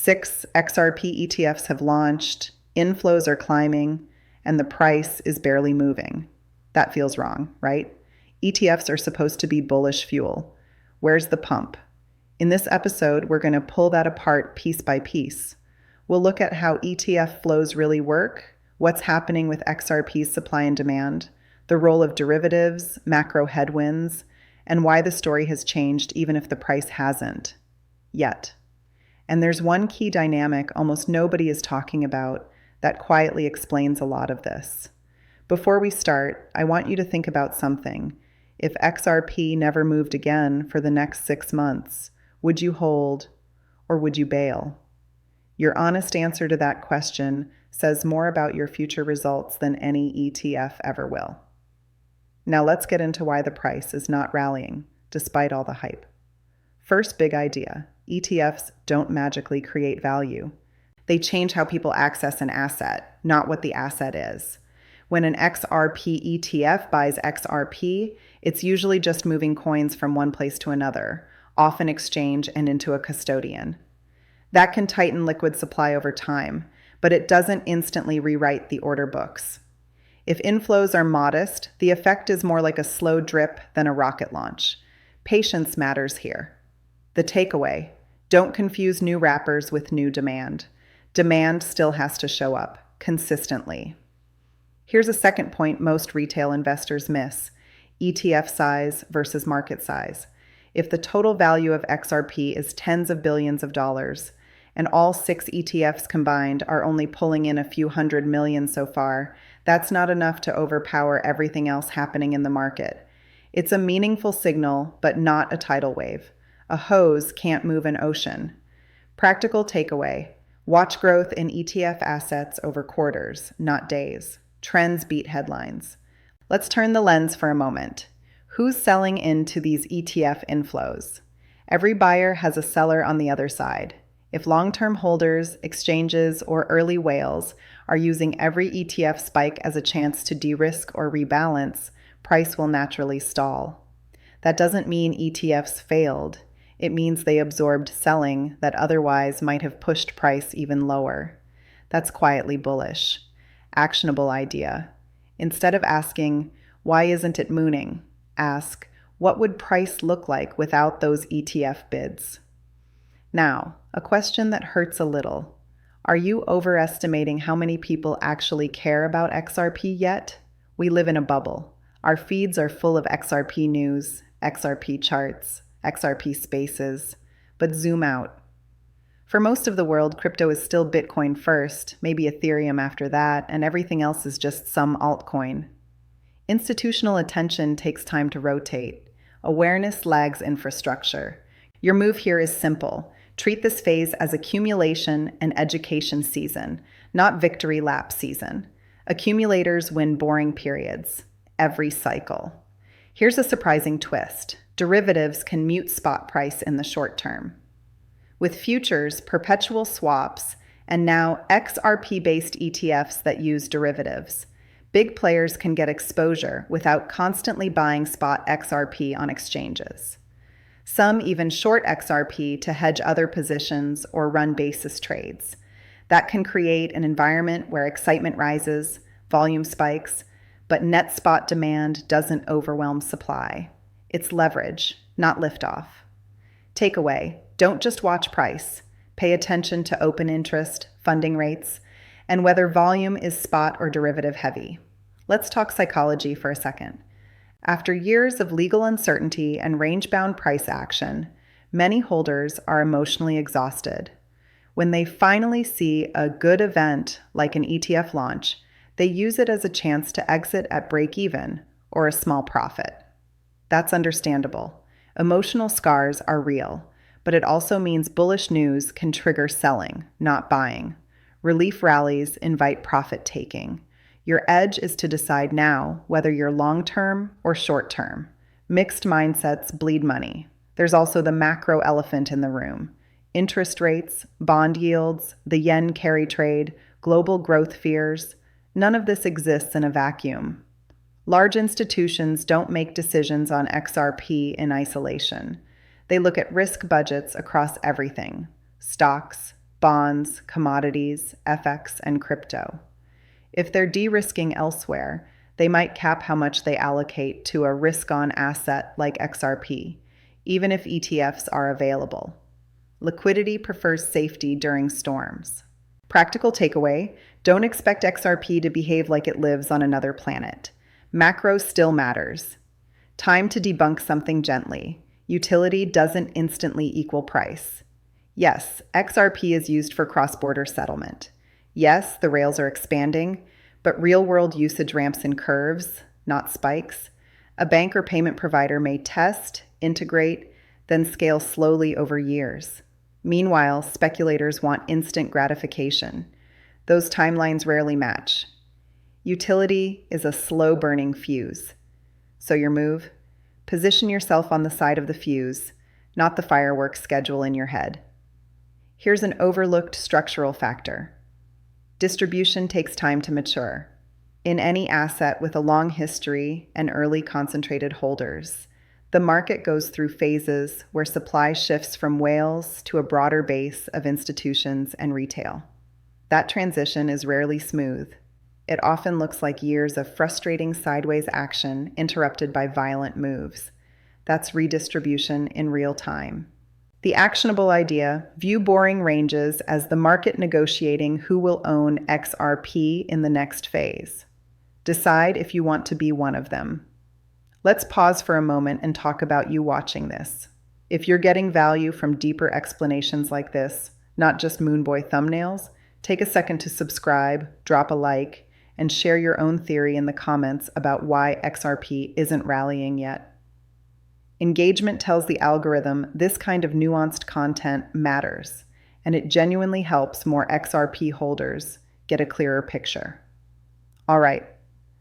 6 XRP ETFs have launched, inflows are climbing, and the price is barely moving. That feels wrong, right? ETFs are supposed to be bullish fuel. Where's the pump? In this episode, we're going to pull that apart piece by piece. We'll look at how ETF flows really work, what's happening with XRP's supply and demand, the role of derivatives, macro headwinds, and why the story has changed even if the price hasn't yet. And there's one key dynamic almost nobody is talking about that quietly explains a lot of this. Before we start, I want you to think about something. If XRP never moved again for the next 6 months, would you hold or would you bail? Your honest answer to that question says more about your future results than any ETF ever will. Now let's get into why the price is not rallying, despite all the hype. First big idea, ETFs don't magically create value. They change how people access an asset, not what the asset is. When an XRP ETF buys XRP, it's usually just moving coins from one place to another, off an exchange and into a custodian. That can tighten liquid supply over time, but it doesn't instantly rewrite the order books. If inflows are modest, the effect is more like a slow drip than a rocket launch. Patience matters here. The takeaway: don't confuse new wrappers with new demand. Demand still has to show up consistently. Here's a second point most retail investors miss: ETF size versus market size. If the total value of XRP is tens of billions of dollars, and all 6 ETFs combined are only pulling in a few $100 million so far, that's not enough to overpower everything else happening in the market. It's a meaningful signal, but not a tidal wave. A hose can't move an ocean. Practical takeaway: watch growth in ETF assets over quarters, not days. Trends beat headlines. Let's turn the lens for a moment. Who's selling into these ETF inflows? Every buyer has a seller on the other side. If long-term holders, exchanges, or early whales are using every ETF spike as a chance to de-risk or rebalance, price will naturally stall. That doesn't mean ETFs failed. It means they absorbed selling that otherwise might have pushed price even lower. That's quietly bullish. Actionable idea. Instead of asking, why isn't it mooning? Ask, what would price look like without those ETF bids? Now, a question that hurts a little. Are you overestimating how many people actually care about XRP yet? We live in a bubble. Our feeds are full of XRP news, XRP charts, XRP spaces, but zoom out. For most of the world, crypto is still Bitcoin first, maybe Ethereum after that, and everything else is just some altcoin. Institutional attention takes time to rotate. Awareness lags infrastructure. Your move here is simple. Treat this phase as accumulation and education season, not victory lap season. Accumulators win boring periods, every cycle. Here's a surprising twist. Derivatives can mute spot price in the short term. With futures, perpetual swaps, and now XRP-based ETFs that use derivatives, big players can get exposure without constantly buying spot XRP on exchanges. Some even short XRP to hedge other positions or run basis trades. That can create an environment where excitement rises, volume spikes, but net spot demand doesn't overwhelm supply. It's leverage, not liftoff. Takeaway: don't just watch price. Pay attention to open interest, funding rates, and whether volume is spot or derivative heavy. Let's talk psychology for a second. After years of legal uncertainty and range-bound price action, many holders are emotionally exhausted. When they finally see a good event like an ETF launch, they use it as a chance to exit at break-even or a small profit. That's understandable. Emotional scars are real, but it also means bullish news can trigger selling, not buying. Relief rallies invite profit-taking. Your edge is to decide now whether you're long-term or short-term. Mixed mindsets bleed money. There's also the macro elephant in the room. Interest rates, bond yields, the yen carry trade, global growth fears. None of this exists in a vacuum. Large institutions don't make decisions on XRP in isolation. They look at risk budgets across everything: stocks, bonds, commodities, FX, and crypto. If they're de-risking elsewhere, they might cap how much they allocate to a risk-on asset like XRP, even if ETFs are available. Liquidity prefers safety during storms. Practical takeaway: don't expect XRP to behave like it lives on another planet. Macro still matters. Time to debunk something gently. Utility doesn't instantly equal price. Yes, XRP is used for cross-border settlement. Yes, the rails are expanding, but real-world usage ramps in curves, not spikes. A bank or payment provider may test, integrate, then scale slowly over years. Meanwhile, speculators want instant gratification. Those timelines rarely match. Utility is a slow-burning fuse. So your move? Position yourself on the side of the fuse, not the fireworks schedule in your head. Here's an overlooked structural factor. Distribution takes time to mature. In any asset with a long history and early concentrated holders, the market goes through phases where supply shifts from whales to a broader base of institutions and retail. That transition is rarely smooth. It often looks like years of frustrating sideways action interrupted by violent moves. That's redistribution in real time. The actionable idea: view boring ranges as the market negotiating who will own XRP in the next phase. Decide if you want to be one of them. Let's pause for a moment and talk about you watching this. If you're getting value from deeper explanations like this, not just Moonboy thumbnails, take a second to subscribe, drop a like, and share your own theory in the comments about why XRP isn't rallying yet. Engagement tells the algorithm this kind of nuanced content matters, and it genuinely helps more XRP holders get a clearer picture. All right,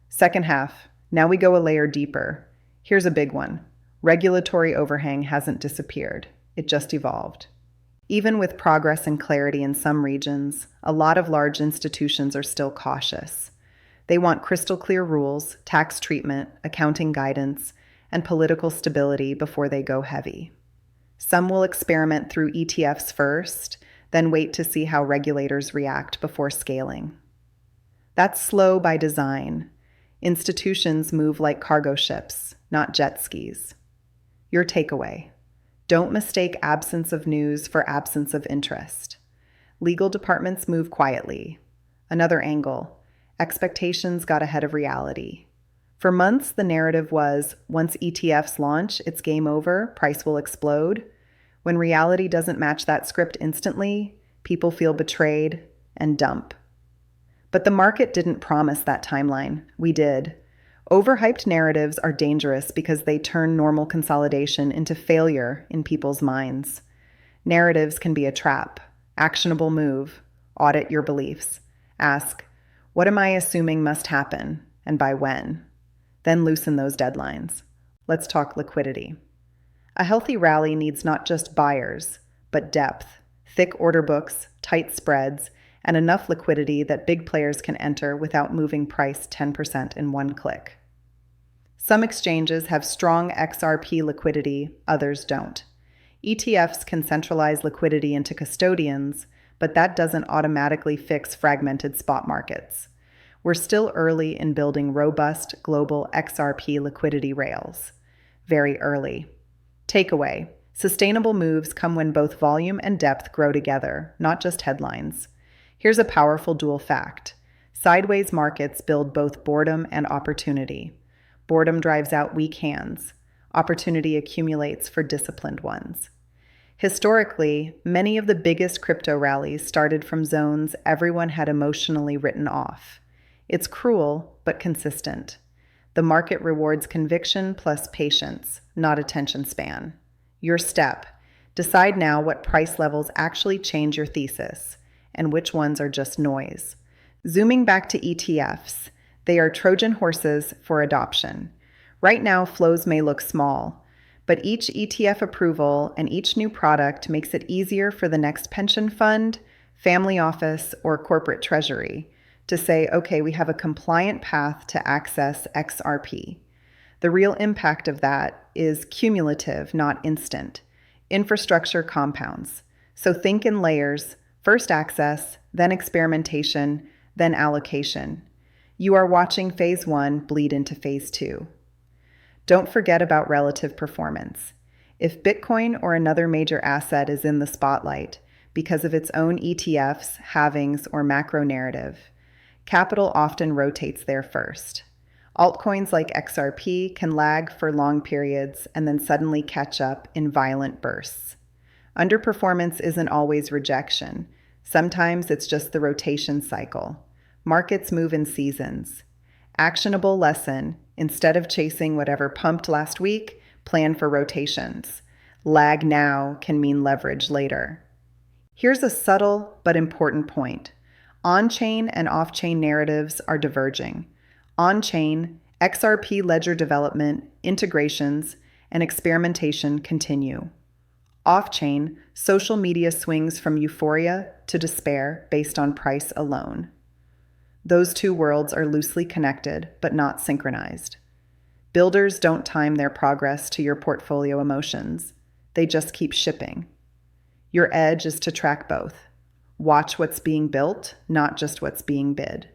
second half. Now we go a layer deeper. Here's a big one. Regulatory overhang hasn't disappeared. It just evolved. Even with progress and clarity in some regions, a lot of large institutions are still cautious. They want crystal clear rules, tax treatment, accounting guidance, and political stability before they go heavy. Some will experiment through ETFs first, then wait to see how regulators react before scaling. That's slow by design. Institutions move like cargo ships, not jet skis. Your takeaway: don't mistake absence of news for absence of interest. Legal departments move quietly. Another angle: expectations got ahead of reality. For months, the narrative was, once ETFs launch, it's game over, price will explode. When reality doesn't match that script instantly, people feel betrayed and dump. But the market didn't promise that timeline. We did. Overhyped narratives are dangerous because they turn normal consolidation into failure in people's minds. Narratives can be a trap. Actionable move. Audit your beliefs. Ask, what am I assuming must happen, and by when? Then loosen those deadlines. Let's talk liquidity. A healthy rally needs not just buyers, but depth, thick order books, tight spreads, and enough liquidity that big players can enter without moving price 10% in one click. Some exchanges have strong XRP liquidity, others don't. ETFs can centralize liquidity into custodians, but that doesn't automatically fix fragmented spot markets. We're still early in building robust global XRP liquidity rails. Very early. Takeaway: sustainable moves come when both volume and depth grow together, not just headlines. Here's a powerful dual fact. Sideways markets build both boredom and opportunity. Boredom drives out weak hands. Opportunity accumulates for disciplined ones. Historically, many of the biggest crypto rallies started from zones everyone had emotionally written off. It's cruel, but consistent. The market rewards conviction plus patience, not attention span. Your step: decide now what price levels actually change your thesis, and which ones are just noise. Zooming back to ETFs, they are Trojan horses for adoption. Right now, flows may look small, but each ETF approval and each new product makes it easier for the next pension fund, family office, or corporate treasury to say, okay, we have a compliant path to access XRP. The real impact of that is cumulative, not instant. Infrastructure compounds. So think in layers: First access, then experimentation, then allocation. You are watching phase 1 bleed into phase 2. Don't forget about relative performance. If Bitcoin or another major asset is in the spotlight because of its own ETFs, halvings, or macro narrative, capital often rotates there first. Altcoins like XRP can lag for long periods and then suddenly catch up in violent bursts. Underperformance isn't always rejection. Sometimes it's just the rotation cycle. Markets move in seasons. Actionable lesson: instead of chasing whatever pumped last week, plan for rotations. Lag now can mean leverage later. Here's a subtle but important point. On-chain and off-chain narratives are diverging. On-chain, XRP ledger development, integrations, and experimentation continue. Off-chain, social media swings from euphoria to despair based on price alone. Those two worlds are loosely connected, but not synchronized. Builders don't time their progress to your portfolio emotions. They just keep shipping. Your edge is to track both. Watch what's being built, not just what's being bid.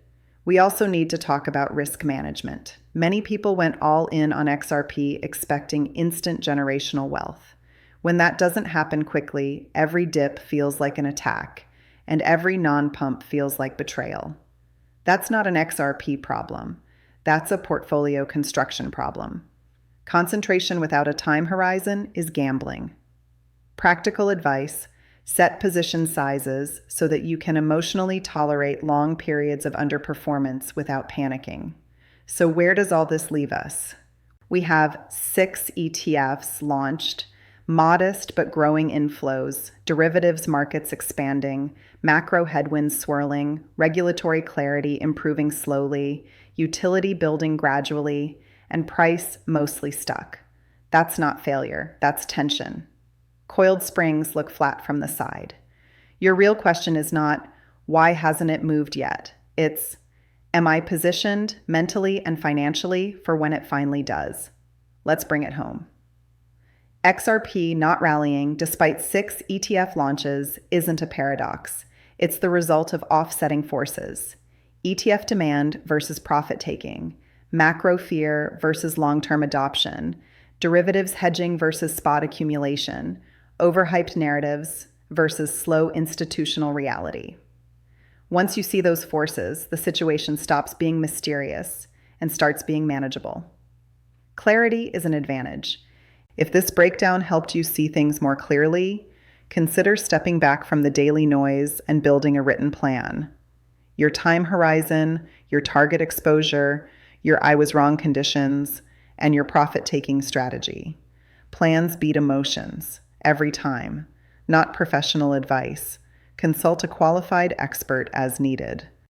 We also need to talk about risk management. Many people went all in on XRP expecting instant generational wealth. When that doesn't happen quickly, every dip feels like an attack, and every non-pump feels like betrayal. That's not an XRP problem. That's a portfolio construction problem. Concentration without a time horizon is gambling. Practical advice: set position sizes so that you can emotionally tolerate long periods of underperformance without panicking. So where does all this leave us? We have 6 ETFs launched, modest but growing inflows, derivatives markets expanding, macro headwinds swirling, regulatory clarity improving slowly, utility building gradually, and price mostly stuck. That's not failure, that's tension. Coiled springs look flat from the side. Your real question is not, why hasn't it moved yet? It's, am I positioned mentally and financially for when it finally does? Let's bring it home. XRP not rallying despite 6 ETF launches isn't a paradox. It's the result of offsetting forces. ETF demand versus profit-taking, macro fear versus long-term adoption, derivatives hedging versus spot accumulation, overhyped narratives versus slow institutional reality. Once you see those forces, the situation stops being mysterious and starts being manageable. Clarity is an advantage. If this breakdown helped you see things more clearly, consider stepping back from the daily noise and building a written plan. Your time horizon, your target exposure, your I was wrong conditions, and your profit-taking strategy. Plans beat emotions every time, not professional advice. Consult a qualified expert as needed.